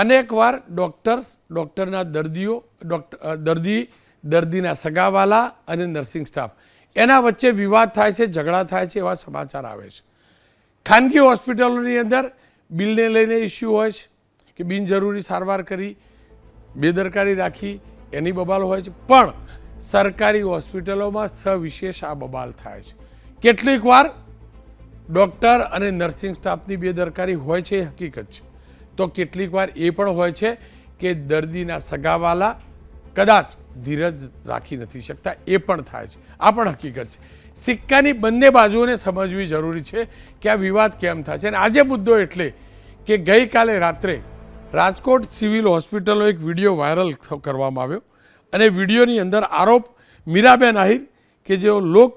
અનેકવાર ડૉક્ટરના દર્દીઓ દર્દીના સગાવાલા અને નર્સિંગ સ્ટાફ એના વચ્ચે વિવાદ થાય છે, ઝઘડા થાય છે, એવા સમાચાર આવે છે. ખાનગી હોસ્પિટલોની અંદર બિલને લઈને ઇસ્યુ હોય છે કે બિનજરૂરી સારવાર કરી, બેદરકારી રાખી, એની બબાલ હોય છે. પણ સરકારી હોસ્પિટલોમાં સવિશેષ આ બબાલ થાય છે. કેટલીક વાર ડૉક્ટર અને નર્સિંગ સ્ટાફની બેદરકારી હોય છે, એ હકીકત છે. તો કેટલીક વાર એ પણ હોય છે કે દર્દીના સગાવાલા કદાચ ધીરજ રાખી નથી શકતા, એ પણ થાય છે. આ પણ હકીકત છે. સિક્કાની બંને બાજુઓને સમજવી જરૂરી છે કે આ વિવાદ કેમ થાય છે. અને આજે મુદ્દો એટલે કે ગઈકાલે રાત્રે રાજકોટ સિવિલ હોસ્પિટલનો એક વિડીયો વાયરલ કરવામાં આવ્યો અને વિડીયોની અંદર આરોપ મીરાબેન આહિર કે જેઓ લોક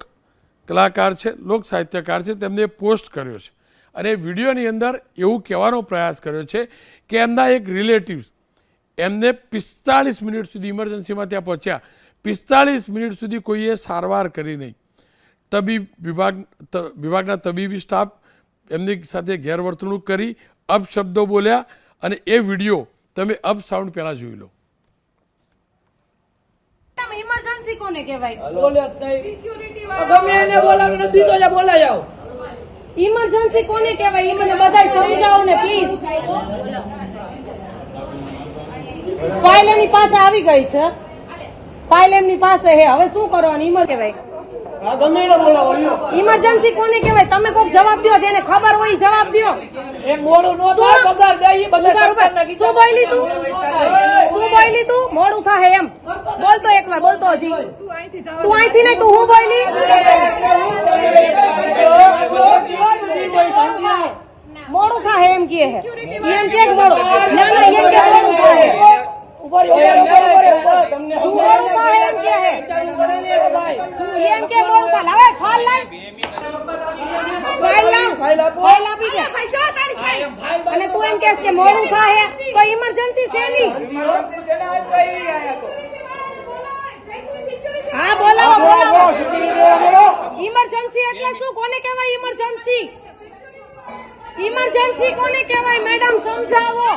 કલાકાર છે, લોક સાહિત્યકાર છે, તેમને પોસ્ટ કર્યો છે. અને વિડીયોની અંદર એવું કહેવાનો પ્રયાસ કર્યો છે કે એમના એક રિલેટિવ્સ એમને 45 મિનિટ સુધી ઇમરજન્સીમાં ત્યાં પહોંચ્યા, 45 મિનિટ સુધી કોઈએ સારવાર કરી નહીં. વિભાગના તબીબી સ્ટાફ એમની સાથે ગેરવર્તણૂક કરી, અપશબ્દો બોલ્યા. અને એ વિડીયો તમે અપ સાઉન્ડ પહેલા જોઈ લો. ઇમરજન્સી કોને કહેવાય? ઇમરજન્સી કોને કહેવાય? એ મને બધાય સમજાવો ને પ્લીઝ. ફાઇલ એની પાસે આવી ગઈ છે, ફાઇલ એમની પાસે હે, હવે શું કરવાનું? ઇમરજન્સી કોને કહેવાય? તમે કોક જવાબ દો, જેને ખબર હોય જવાબ દો. શું બોલી તું? મોડું થાય એમ બોલતો, એકવાર બોલતો. હજી તું અહીંથી નહીં, તું હું બોલી? મોડું થાય એમ કે હે, એમ કે મોડું? ના ના, એમ કે મોડું થાય. અને તું એમ કહેશ કે મોડું થાય તો ઇમરજન્સી છે ની? હા બોલાવો. ઇમરજન્સી એટલે શું? કોને કહેવાય ઇમરજન્સી? ઇમરજન્સી કોને કહેવાય મેડમ? સમજાવો.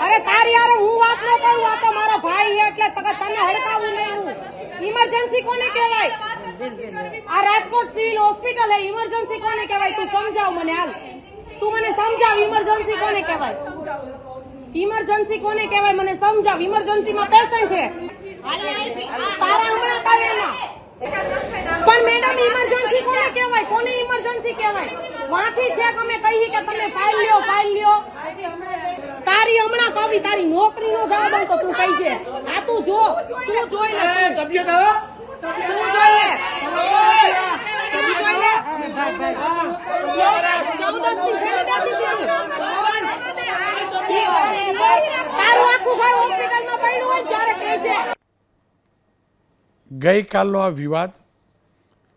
અરે તારી યાર હું વાત ન કરું, આ તો મારો ભાઈ છે એટલે તને હડકાવું નહીં. હું ઇમરજન્સી કોને કહેવાય? આ રાજકોટ સિવિલ હોસ્પિટલ હે, ઇમરજન્સી કોને કહેવાય? તું સમજાવ મને. હાલ તું મને સમજાવ, ઇમરજન્સી કોને કહેવાય? ઇમરજન્સી કોને કહેવાય મને સમજાવ. ઇમરજન્સીમાં પેશન્ટ છે, તારા હમણાં કાવ્યમાં. પણ મેડમ ઇમરજન્સી કોને કહેવાય? કોને ઇમરજન્સી કહેવાય? વાંથી છે કે અમે કહીએ કે તમે ફાઇલ લ્યો, ફાઇલ લ્યો. તારી હમણાં કવિ તારી નોકરી નો જવાબ તો તું કહી છે. આ તું જો, તું જોઈ લે, તું જોઈ લે, ગઈકાલનો આ વિવાદ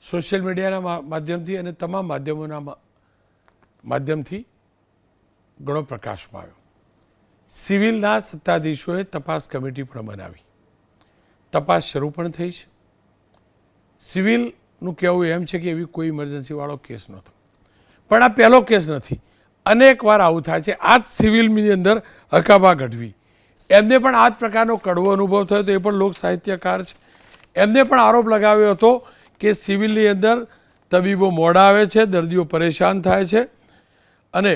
સોશિયલ મીડિયાના માધ્યમથી અને તમામ માધ્યમોના માધ્યમથી ઘણો પ્રકાશમાં આવ્યો. સિવિલના સત્તાધીશોએ તપાસ કમિટી પણ બનાવી, તપાસ શરૂ પણ થઈ છે. સિવિલનું કહેવું એમ છે કે એવી કોઈ ઇમરજન્સીવાળો કેસ નહોતો, પણ આ પહેલો કેસ નથી. અનેક વાર આવું થાય છે. આ જ સિવિલની અંદર હકાબા ગઢવી, એમને પણ આ જ પ્રકારનો કડવો અનુભવ થયો હતો. એ પણ લોક સાહિત્યકાર છે. એમને પણ આરોપ લગાવ્યો હતો કે સિવિલની અંદર તબીબો મોડા આવે છે, દર્દીઓ પરેશાન થાય છે. અને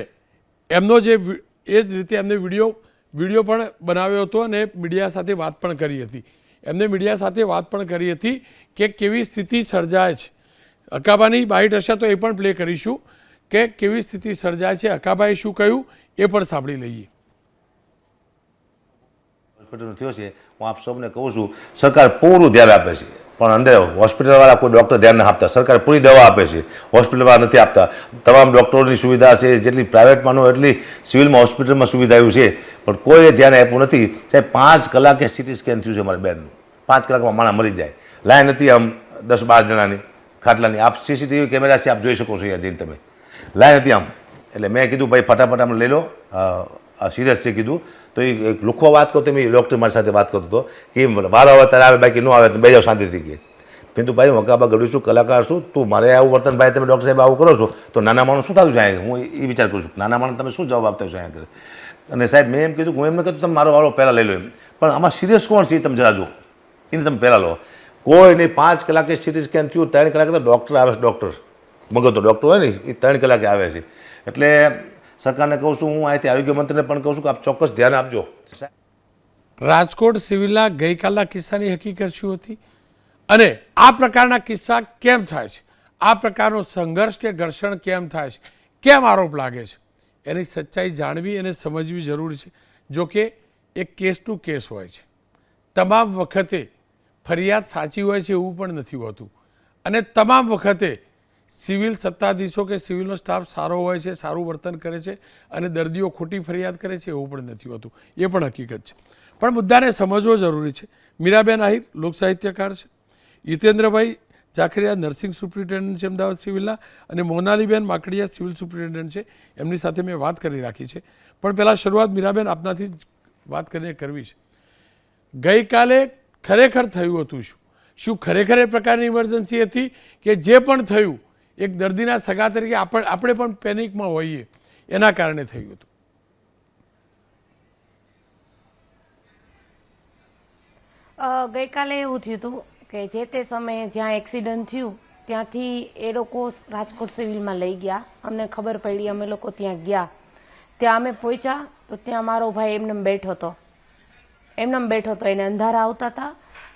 એમનો જે એ જ રીતે એમને વિડીયો પણ બનાવ્યો હતો અને મીડિયા સાથે વાત પણ કરી હતી. એમને મીડિયા સાથે વાત પણ કરી હતી કે કેવી સ્થિતિ સર્જાય છે. હકાબાની બાઇટ હશે તો એ પણ પ્લે કરીશું કે કેવી સ્થિતિ સર્જાય છે, હકાબાએ શું કહ્યું એ પણ સાંભળી લઈએ. હોસ્પિટલનો થયો છે, હું આપ સૌને કહું છું, સરકાર પૂરું ધ્યાન આપે છે, પણ અંદર હોસ્પિટલવાળા કોઈ ડૉક્ટર ધ્યાન નથી આપતા. સરકાર પૂરી દવા આપે છે, હોસ્પિટલવાળા નથી આપતા. તમામ ડૉક્ટરોની સુવિધા છે, જેટલી પ્રાઇવેટમાં ન એટલી સિવિલમાં હોસ્પિટલમાં સુવિધા આવ્યું છે, પણ કોઈએ ધ્યાન આપ્યું નથી. સાહેબ 5 કલાકે સિટી સ્કેન થયું છે મારા બેનનું. 5 કલાકમાં માણસ મરી જાય. લાઈન હતી આમ 10-12 જણાની ખાટલાની. આપ સીસીટીવી કેમેરા છે, આપ જોઈ શકો છો અહીંયા જઈને તમે. લાઈન હતી આમ. એટલે મેં કીધું ભાઈ ફટાફટ આમ લઈ લો, સિરિયસ છે કીધું. તો એ એક લુખો વાત કરતો, મેં ડૉક્ટર મારી સાથે વાત કરતો હતો કે વારો આવે ત્યારે આવે, બાકી ન આવે તો બે જાવ શાંતિથી. કે પિન્ટુભાઈ હું હકાબા ગઢવી છું, કલાકાર છું, તું મારે આવું વર્તન ભાઈ તમે ડૉક્ટર સાહેબ આવું કરો છો તો નાના માણસ શું થયું છે અહીંયા? હું એ વિચાર કરું છું નાના માણસ તમે શું જવાબ આપતા છો અહીંયા કરે? અને સાહેબ મેં એમ કીધું હું એમને કીધું તમે મારો વાળો પહેલાં લઈ લો એમ, પણ આમાં સિરિયસ કોણ છે એ તમે જરા જુઓ, એને તમે પહેલાં લો. કોઈ નહીં, 5 કલાકે સિટી સ્કેન થયું, 3 કલાકે તો ડૉક્ટર આવે છે, ડૉક્ટર મગજનો ડૉક્ટર હોય ને એ 3 કલાકે આવે છે. એટલે સરકારને કહું છું, હું અહીંથી આરોગ્ય મંત્રીને પણ કહું છું કે આપ ચોક્કસ ધ્યાન આપજો. રાજકોટ સિવિલના ગઈકાલના કિસ્સાની હકીકત શું હતી અને આ પ્રકારના કિસ્સા કેમ થાય છે, આ પ્રકારનો સંઘર્ષ કે ઘર્ષણ કેમ થાય છે, કેમ આરોપ લાગે છે, એની સચ્ચાઈ જાણવી અને સમજવી જરૂરી છે. જો કે એક કેસ ટુ કેસ હોય છે, તમામ વખતે ફરિયાદ સાચી હોય છે એવું પણ નથી હોતું અને તમામ વખતે સિવિલ સત્તાધીશો કે સિવિલનો સ્ટાફ સારો હોય છે, સારું વર્તન કરે છે અને દર્દીઓ ખોટી ફરિયાદ કરે છે એવું પણ નથી હોતું, એ પણ હકીકત છે. પણ મુદ્દાને સમજવો જરૂરી છે. મીરાબેન આહિર લોક સાહિત્યકાર છે, હિતેન્દ્રભાઈ ઝાખરિયા નર્સિંગ સુપ્રિન્ટેન્ડન્ટ છે અમદાવાદ સિવિલના, અને મોનાલીબેન માકડિયા સિવિલ સુપ્રિન્ટેન્ડન્ટ છે. એમની સાથે મેં વાત કરી રાખી છે. પણ પહેલાં શરૂઆત મીરાબેન આપનાથી જ વાત કરીને કરવી છે. ગઈકાલે ખરેખર થયું હતું શું ખરેખર એ પ્રકારની ઇમરજન્સી હતી કે જે પણ થયું એક દર્દીના સગા તરીકે આપણે પણ પેનિકમાં હોઈએ એના કારણે થયું હતું? ગઈકાલે એવું થયું હતું કે જે તે સમયે જ્યાં એક્સિડન્ટ થયું ત્યાંથી એ લોકો રાજકોટ સિવિલમાં લઈ ગયા. અમને ખબર પડી, અમે લોકો ત્યાં ગયા. ત્યાં અમે પહોંચ્યા તો ત્યાં મારો ભાઈ એમને બેઠો હતો, એને અંધારા આવતા હતા,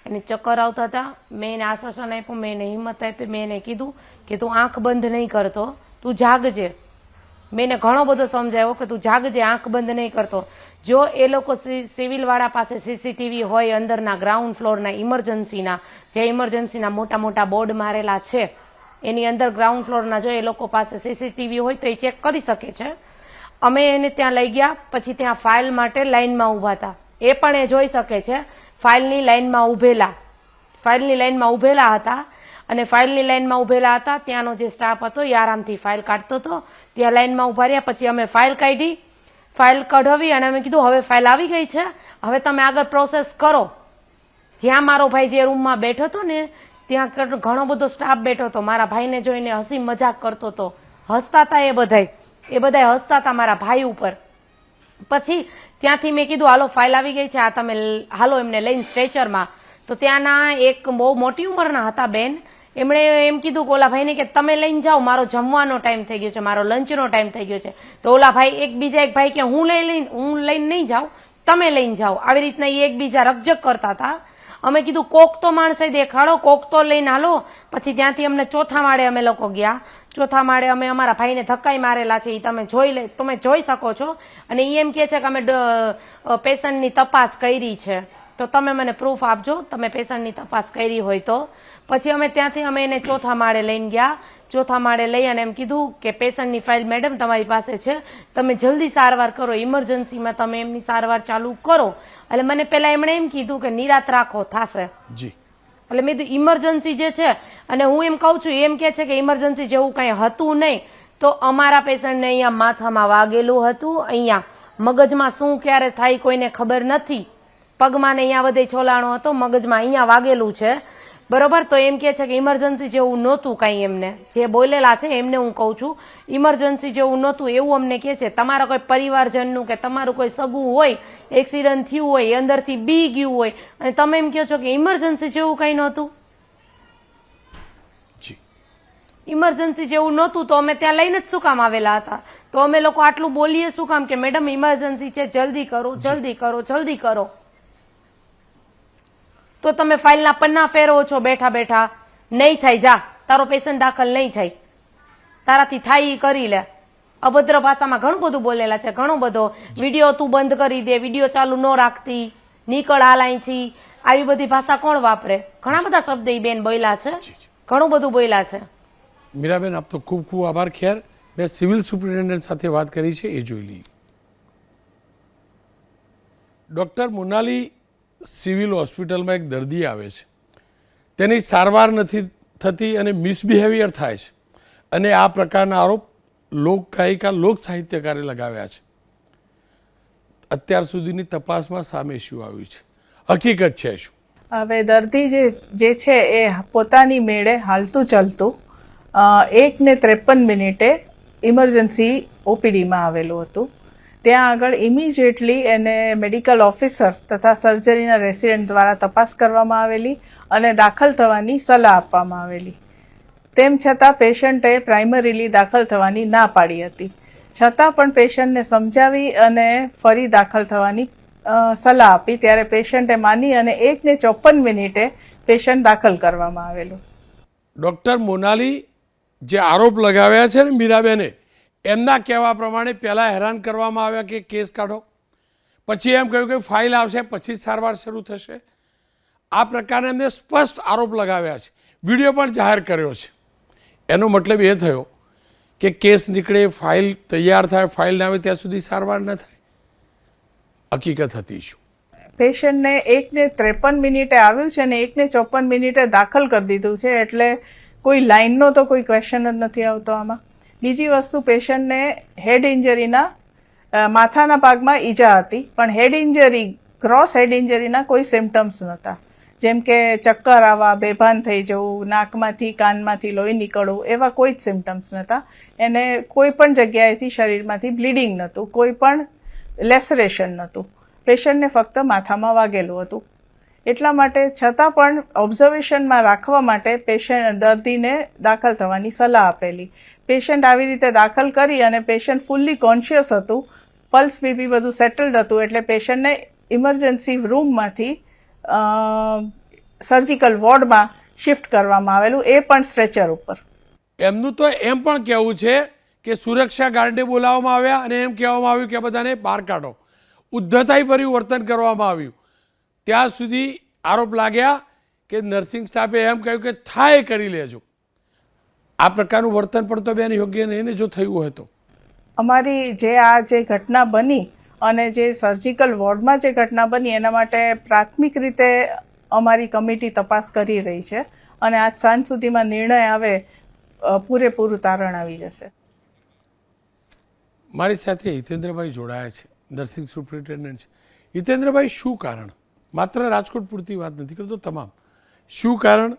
એને ચક્કર આવતા હતા. મેં એને આશ્વાસન આપ્યું, મેં એને હિંમત આપી, મેં એને કીધું કે તું આંખ બંધ નહીં કરતો, તું જાગજે. મેં એને ઘણો બધો સમજાવ્યો કે તું જાગજે, આંખ બંધ નહીં કરતો. જો એ લોકો સિવિલવાળા પાસે સીસીટીવી હોય અંદરના ગ્રાઉન્ડ ફ્લોરના ઇમરજન્સીના મોટા મોટા બોર્ડ મારેલા છે એની અંદર ગ્રાઉન્ડ ફ્લોરના જો એ લોકો પાસે સીસીટીવી હોય તો એ ચેક કરી શકે છે. અમે એને ત્યાં લઈ ગયા, પછી ત્યાં ફાઇલ માટે લાઇનમાં ઊભા હતા. એ પણ એ જોઈ શકે છે, ફાઇલની લાઇનમાં ઊભેલા હતા. અને ફાઇલની લાઇનમાં ઊભેલા હતા, ત્યાંનો જે સ્ટાફ હતો એ આરામથી ફાઇલ કાઢતો હતો. ત્યાં લાઇનમાં ઊભા રહ્યા, પછી અમે ફાઇલ કાઢી, ફાઇલ કઢાવી અને અમે કીધું હવે ફાઇલ આવી ગઈ છે, હવે તમે આગળ પ્રોસેસ કરો. જ્યાં મારો ભાઈ જે રૂમમાં બેઠો હતો ને ત્યાં ઘણો બધો સ્ટાફ બેઠો હતો. મારા ભાઈને જોઈને હસી મજાક કરતો હતો, હસતા હતા એ બધાય હસતા હતા મારા ભાઈ ઉપર. પછી ત્યાંથી મેં કીધું હાલો ફાઇલ આવી ગઈ છે, આ તમે હાલો એમને લઈને સ્ટ્રેચરમાં. તો ત્યાંના એક બહુ મોટી ઉંમરના હતા બેન, એમણે એમ કીધું કે ઓલા ભાઈને કે તમે લઈને જાઓ, મારો જમવાનો ટાઈમ થઈ ગયો છે, મારો લંચનો ટાઈમ થઈ ગયો છે. તો ઓલા ભાઈ બીજા એક ભાઈ કે હું લઈને નહીં જાઉં, તમે લઈને જાઓ. આવી રીતના એ એકબીજા રકજક કરતા હતા. અમે કીધું કોક તો માણસે દેખાડો, કોક તો લઈને હાલો. પછી ત્યાંથી અમને ચોથા માળે અમે લોકો ગયા. ચોથા માળે અમે અમારા ભાઈને ધક્કાઈ મારેલા છે, એ તમે જોઈ શકો છો. અને એ એમ કહે છે કે અમે પેશન્ટની તપાસ કરી છે, તો તમે મને પ્રૂફ આપજો તમે પેશન્ટની તપાસ કરી હોય તો. પછી અમે ત્યાંથી અમે એને ચોથા માળે લઈને ગયા. ચોથા માળે લઈ અને એમ કીધું કે પેશન્ટની ફાઇલ મેડમ તમારી પાસે છે, તમે જલ્દી સારવાર કરો, ઇમરજન્સીમાં તમે એમની સારવાર ચાલુ કરો. એટલે મને પહેલા એમણે એમ કીધું કે નિરાત રાખો, થશે. એટલે મેં કીધું ઇમરજન્સી જે છે, અને હું એમ કહું છું એમ કે છે કે ઇમરજન્સી જેવું કંઈ હતું નહીં. તો અમારા પેશન્ટને અહીંયા માથામાં વાગેલું હતું, અહીંયા મગજમાં શું ક્યારે થાય કોઈને ખબર નથી. પગમાં ને અહીંયા બધે છોલાણો હતો, મગજમાં અહીંયા વાગેલું છે, બરોબર. તો એમ કે છે કે ઇમરજન્સી જેવું નહોતું કાંઈ. એમને જે બોલેલા છે એમને હું કહું છું ઇમરજન્સી જેવું નહોતું એવું અમને કહે છે. તમારા કોઈ પરિવારજનનું કે તમારું કોઈ સગું હોય, એક્સિડન્ટ થયું હોય, એ અંદરથી બી ગયું હોય, અને તમે એમ કહો છો કે ઇમરજન્સી જેવું કંઈ નહોતું. ઇમરજન્સી જેવું નહોતું તો અમે ત્યાં લઈને જ શું કામ આવેલા હતા? તો અમે લોકો આટલું બોલીએ શું કામ કે મેડમ ઇમરજન્સી છે, જલ્દી કરો, જલ્દી કરો, જલ્દી કરો. તો તમે ફાઇલના પન્ના ફેરવો છો બેઠા બેઠા. નહીં થાય, જા, તારો પેશન્ટ દાખલ નહીં થાય, તારાથી થાય એ કરી લે. અભદ્ર ભાષામાં ઘણું બધું બોલેલા છે, ઘણો બધો. વિડીયો તું બંધ કરી દે, વિડીયો ચાલુ ન રાખતી, નીકળ હાલાઈથી, આવી બધી ભાષા કોણ વાપરે? ઘણા બધા શબ્દ એ બેન બોલ્યા છે, ઘણું બધું બોલ્યા છે. મીરાબેન આપનો ખૂબ ખૂબ આભાર. ખેર મેં સિવિલ સુપ્રિન્ટેન્ડન્ટ સાથે વાત કરી છે, એ જોઈ લઈએ. ડૉક્ટર મોનાલી, સિવિલ હોસ્પિટલમાં એક દર્દી આવે છે, તેની સારવાર નથી થતી અને મિસબિહેવિયર થાય છે, અને આ પ્રકારના આરોપ લોકગાયિકા લોક સાહિત્યકારે લગાવ્યા છે. અત્યાર સુધીની તપાસમાં સામે શું આવ્યું છે, હકીકત છે શું? હવે દર્દી જે છે એ પોતાની મેળે હાલતું ચાલતું 1:53 ઇમરજન્સી ઓપીડીમાં આવેલું હતું. ત્યાં આગળ ઇમિજિએટલી એને મેડિકલ ઓફિસર તથા સર્જરીના રેસિડેન્ટ દ્વારા તપાસ કરવામાં આવેલી અને દાખલ થવાની સલાહ આપવામાં આવેલી. તેમ છતાં પેશન્ટે પ્રાઇમરીલી દાખલ થવાની ના પાડી હતી. છતાં પણ પેશન્ટને સમજાવી અને ફરી દાખલ થવાની સલાહ આપી ત્યારે પેશન્ટે માની અને 1:54 પેશન્ટ દાખલ કરવામાં આવેલું. ડૉક્ટર મોનાલી જે આરોપ લગાવ્યા છે ને મીરાબેને, એમના કહેવા પ્રમાણે પહેલાં હેરાન કરવામાં આવ્યા કે કેસ કાઢો, પછી એમ કહ્યું કે ફાઇલ આવશે પછી જ સારવાર શરૂ થશે. આ પ્રકારે એમને સ્પષ્ટ આરોપ લગાવ્યા છે, વિડીયો પણ જાહેર કર્યો છે. એનો મતલબ એ થયો કે કેસ નીકળે, ફાઇલ તૈયાર થાય, ફાઇલ ના આવે ત્યાં સુધી સારવાર ન થાય. હકીકત હતી શું? પેશન્ટને 1:53 આવ્યું છે અને 1:54 દાખલ કરી દીધું છે, એટલે કોઈ લાઇનનો તો કોઈ ક્વેશ્ચન જ નથી આવતો આમાં. બીજી વસ્તુ, પેશન્ટને હેડ ઇન્જરીના માથાના ભાગમાં ઈજા હતી, પણ હેડ ઇન્જરી, ગ્રોસ હેડ ઇન્જરીના કોઈ સિમ્ટમ્સ નહોતા, જેમ કે ચક્કર આવવા, બેભાન થઈ જવું, નાકમાંથી કાનમાંથી લોહી નીકળવું, એવા કોઈ જ સિમ્ટમ્સ નહોતા. એને કોઈ પણ જગ્યાએથી શરીરમાંથી બ્લીડિંગ નહોતું, કોઈ પણ લેસરેશન નહોતું. પેશન્ટને ફક્ત માથામાં વાગેલું હતું. એટલા માટે છતાં પણ ઓબ્ઝર્વેશનમાં રાખવા માટે દર્દીને દાખલ થવાની સલાહ આપેલી. પેશન્ટ આવી રીતે દાખલ કરી અને પેશન્ટ ફૂલ્લી કોન્શિયસ હતું, પલ્સ બીપી બધું સેટલડ હતું, એટલે પેશન્ટને ઇમરજન્સી રૂમમાંથી સર્જિકલ વોર્ડમાં શિફ્ટ કરવામાં આવેલું, એ પણ સ્ટ્રેચર ઉપર. એમનું તો એમ પણ કહેવું છે કે સુરક્ષા ગાર્ડને બોલાવવામાં આવ્યા અને એમ કહેવામાં આવ્યું કે બધાને બહાર કાઢો. ઉદ્ધતાઈ ભર્યું વર્તન કરવામાં આવ્યું. ત્યાં સુધી આરોપ લાગ્યા કે નર્સિંગ સ્ટાફે એમ કહ્યું કે થાય કરી લેજો. આ પ્રકારનું વર્તન પણ તો બેન યોગ્ય નહીં ને જો થયું હોય તો. અમારી જે ઘટના બની અને જે સર્જિકલ વોર્ડમાં જે ઘટના બની એના માટે પ્રાથમિક રીતે અમારી કમિટી તપાસ કરી રહી છે અને આજ સાંજ સુધીમાં નિર્ણય આવે, પૂરેપૂરું તારણ આવી જશે. મારી સાથે હિતેન્દ્રભાઈ જોડાયા છે, નર્સિંગ સુપ્રિન્ટેન્ડન્ટ છે. હિતેન્દ્રભાઈ, શું કારણ, માત્ર રાજકોટ પૂરતી વાત નથી કરતો, તમામ શું કારણ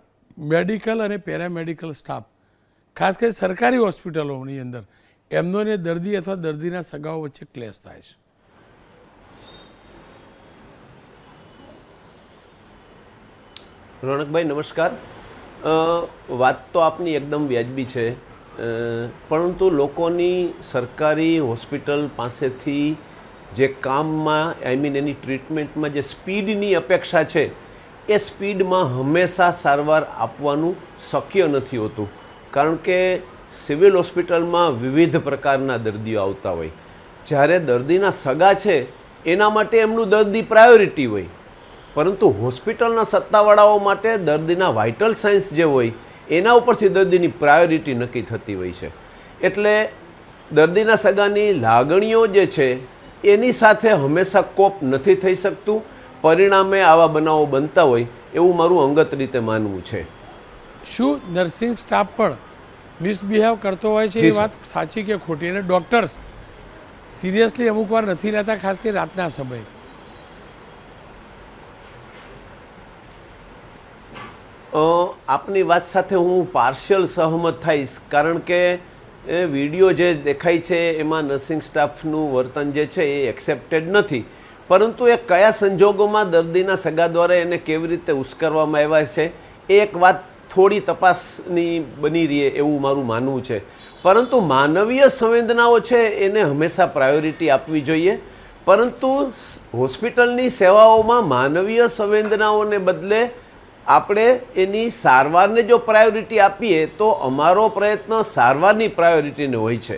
મેડિકલ અને પેરામેડિકલ સ્ટાફ, ખાસ કરી સરકારી હોસ્પિટલોની અંદર એમનો ને દર્દી અથવા દર્દીના સગાઓ વચ્ચે ક્લેશ થાય છે? રોનકભાઈ નમસ્કાર. વાત તો આપની એકદમ વ્યાજબી છે, પરંતુ લોકોની સરકારી હોસ્પિટલ પાસેથી જે કામમાં એની ટ્રીટમેન્ટમાં જે સ્પીડની અપેક્ષા છે એ સ્પીડમાં હંમેશા સારવાર આપવાનું શક્ય નથી હોતું, કારણ કે સિવિલ હોસ્પિટલમાં વિવિધ પ્રકારના દર્દીઓ આવતા હોય. જ્યારે દર્દીના સગા છે એના માટે એમનું દર્દી પ્રાયોરિટી હોય, પરંતુ હોસ્પિટલના સત્તાવાળાઓ માટે દર્દીના વાઇટલ સાયન્સ જે હોય એના ઉપરથી દર્દીની પ્રાયોરિટી નક્કી થતી હોય છે. એટલે દર્દીના સગાની લાગણીઓ જે છે એની સાથે હંમેશા કોપ નથી થઈ શકતું, પરિણામે આવા બનાવો બનતા હોય એવું મારું અંગત રીતે માનવું છે. શું નર્સિંગ સ્ટાફ પણ મિસબિહેવ કરતો હોય છે? એ વાત સાચી કે ખોટી? અને ડૉક્ટર્સ સિરિયસલી અમુક વાર નથી લેતા, ખાસ કરી રાતના સમયે? આપની વાત સાથે હું પાર્શિયલ સહમત થઈશ, કારણ કે એ વિડીયો જે દેખાય છે એમાં નર્સિંગ સ્ટાફનું વર્તન જે છે એ એક્સેપ્ટેડ નથી, પરંતુ એ કયા સંજોગોમાં દર્દીના સગા દ્વારા એને કેવી રીતે ઉશ્કેરવામાં આવ્યા છે એ એક વાત થોડી તપાસની બની રહે એવું મારું માનવું છે. પરંતુ માનવીય સંવેદનાઓ છે એને હંમેશા પ્રાયોરિટી આપવી જોઈએ, પરંતુ હોસ્પિટલની સેવાઓમાં માનવીય સંવેદનાઓને બદલે આપણે એની સારવારને જો પ્રાયોરિટી આપીએ તો અમારો પ્રયત્ન સારવારની પ્રાયોરિટીને હોય છે.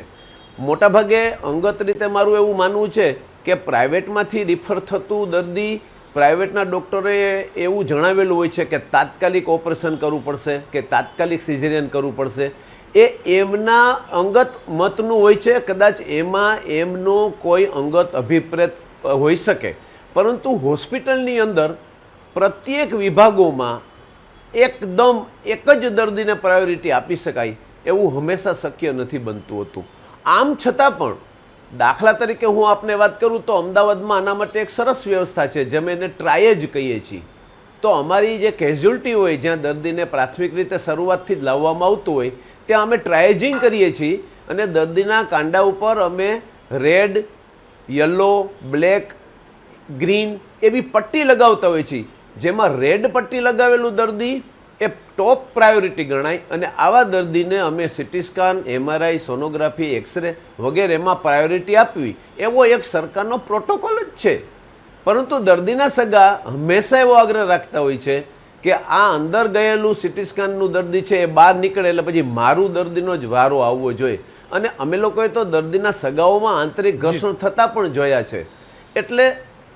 મોટાભાગે અંગત રીતે મારું એવું માનવું છે કે પ્રાઇવેટમાંથી રિફર થતું દર્દી પ્રાઇવેટના ડૉક્ટરે એવું જણાવેલું હોય છે કે તાત્કાલિક ઓપરેશન કરવું પડશે કે તાત્કાલિક સિઝેરિયન કરવું પડશે. એ એમના અંગત મતનું હોય છે, કદાચ એમાં એમનો કોઈ અંગત અભિપ્રેત હોઈ શકે, પરંતુ હોસ્પિટલની અંદર પ્રત્યેક વિભાગોમાં એકદમ એક જ દર્દીને પ્રાયોરિટી આપી શકાય એવું હંમેશા શક્ય નથી બનતું હતું. આમ છતાં પણ દાખલા તરીકે હું આપને વાત કરું તો અમદાવાદમાં આના માટે એક સરસ વ્યવસ્થા છે, જેમ એને ટ્રાયેજ કહીએ છીએ. તો અમારી જે કેઝ્યુઅલ્ટી હોય, જ્યાં દર્દીને પ્રાથમિક રીતે શરૂઆતથી જ લાવવામાં આવતું હોય, ત્યાં અમે ટ્રાયેજિંગ કરીએ છીએ અને દર્દીના કાંડા ઉપર અમે રેડ યલો, બ્લેક, ગ્રીન એવી પટ્ટી લગાવતા હોય છે, જેમાં રેડ પટ્ટી લગાવેલું દર્દી એ ટોપ પ્રાયોરિટી ગણાય અને આવા દર્દીને અમે CT scan, MRI, sonography, X-ray વગેરેમાં પ્રાયોરિટી આપવી એવો એક સરકારનો પ્રોટોકોલ જ છે. પરંતુ દર્દીના સગા હંમેશા એવો આગ્રહ રાખતા હોય છે કે આ અંદર ગયેલું સિટી સ્કેનનું દર્દી છે એ બહાર નીકળે એટલે પછી મારું દર્દીનો જ વારો આવવો જોઈએ. અને અમે લોકોએ તો દર્દીના સગાઓમાં આંતરિક ઘર્ષણ થતાં પણ જોયા છે. એટલે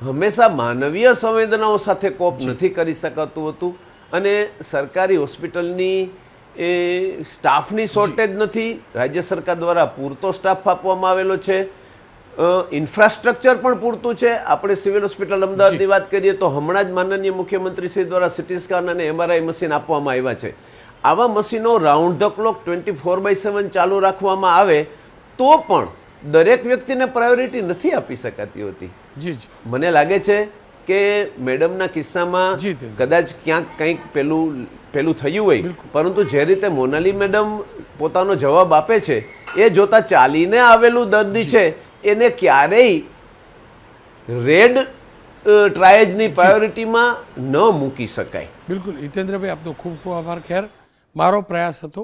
હંમેશા માનવીય સંવેદનાઓ સાથે કોપ નથી કરી શકાતું હતું. અને સરકારી હોસ્પિટલની એ સ્ટાફની શોર્ટેજ નથી. રાજ્ય સરકાર દ્વારા પૂરતો સ્ટાફ આપવામાં આવેલો છે. ઇન્ફ્રાસ્ટ્રક્ચર પણ પૂરતું છે. આપણે સિવિલ હોસ્પિટલ અમદાવાદની વાત કરીએ તો હમણાં જ માનનીય મુખ્યમંત્રી શ્રી દ્વારા સિટી સ્કેન અને MRI મશીન આપવામાં આવ્યા છે. આવા મશીનો રાઉન્ડ ધ ક્લોક 24/7 ચાલુ રાખવામાં આવે તો પણ દરેક વ્યક્તિને પ્રાયોરિટી નથી આપી શકાતી હોતી. જી જી મને લાગે છે કે મેડમના કિસ્સામાં જી, જી. કદાચ ક્યાંક કંઈક પેલું થયું હોય, પરંતુ જે રીતે મોનાલી મેડમ પોતાનો જવાબ આપે છે એ જોતા ચાલીને આવેલું દર્દી છે એને ક્યારેય રેડ ટ્રાયજની પ્રાયોરિટીમાં ન મૂકી શકાય. બિલકુલ હિતેન્દ્રભાઈ, આપનો ખૂબ ખૂબ આભાર. ખેર, મારો પ્રયાસ હતો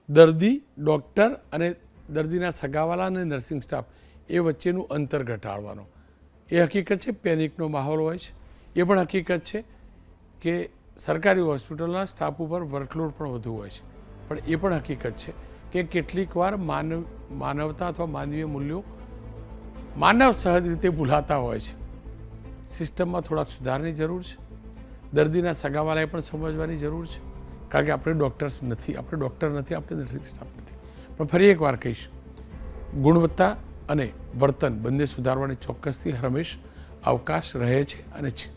દર્દી, ડૉક્ટર અને દર્દીના સગાવાલા અને નર્સિંગ સ્ટાફ એ વચ્ચેનું અંતર ઘટાડવાનો. એ હકીકત છે પેનિકનો માહોલ હોય છે. એ પણ હકીકત છે કે સરકારી હોસ્પિટલના સ્ટાફ ઉપર વર્કલોડ પણ વધુ હોય છે. પણ એ પણ હકીકત છે કે કેટલીક વાર માનવતા અથવા માનવીય મૂલ્યો માનવ સહજ રીતે ભૂલાતા હોય છે. સિસ્ટમમાં થોડાક સુધારની જરૂર છે. દર્દીના સગાવાલાએ પણ સમજવાની જરૂર છે. કારણ કે આપણે ડૉક્ટર્સ નથી, આપણે ડૉક્ટર નથી, આપણે નર્સિંગ સ્ટાફ નથી. પણ ફરી એકવાર કહીશ, ગુણવત્તા અને વર્તન બંને સુધારવાની ચોક્કસથી હંમેશ અવકાશ રહે છે અને છે.